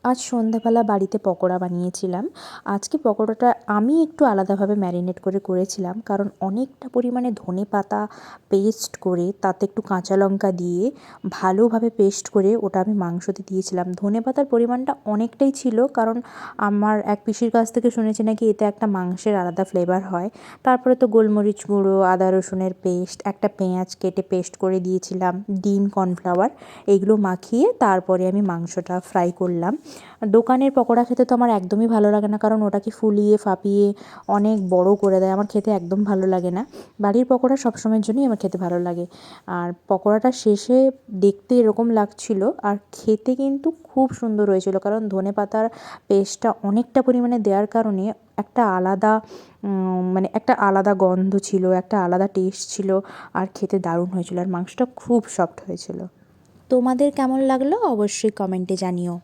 আজ সন্ধ্যাবেলা বাড়িতে পকোড়া বানিয়েছিলাম। আজকে পকোড়াটা আমি একটু আলাদাভাবে ম্যারিনেট করে করেছিলাম, কারণ অনেকটা পরিমাণে ধনেপাতা পেস্ট করে তাতে একটু কাঁচা লঙ্কা দিয়ে ভালোভাবে পেস্ট করে ওটা আমি মাংসতে দিয়েছিলাম। ধনেপাতার পরিমাণটা অনেকটাই ছিল, কারণ আমার এক পিসির কাছ থেকে শুনেছি নাকি এতে একটা মাংসের আলাদা ফ্লেভার হয়। তারপরে তো গোলমরিচ গুঁড়ো, আদা রসুনের পেস্ট, একটা পেঁয়াজ কেটে পেস্ট করে দিয়েছিলাম, ডিম, কর্নফ্লাওয়ার এগুলো মাখিয়ে তারপরে আমি মাংসটা ফ্রাই করলাম। দোকানের পকোড়া খেতে তো আমার একদমই ভালো লাগে না, কারণ ওটাকে ফুলিয়ে ফাঁপিয়ে অনেক বড় করে দেয়, আমার খেতে একদম ভালো লাগে না। বাড়ির পকোড়া সবসময়ের জন্যই আমার খেতে ভালো লাগে। আর পকোড়াটা শেষে দেখতে এরকম লাগছিল, আর খেতে কিন্তু খুব সুন্দর হয়েছিল, কারণ ধনেপাতার পেস্টটা অনেকটা পরিমাণে দেওয়ার কারণে একটা আলাদা মানে একটা আলাদা গন্ধ ছিল, একটা আলাদা টেস্ট ছিল, আর খেতে দারুণ হয়েছিল, আর মাংসটা খুব সফট হয়েছিল। তোমাদের কেমন লাগলো অবশ্যই কমেন্টে জানিও।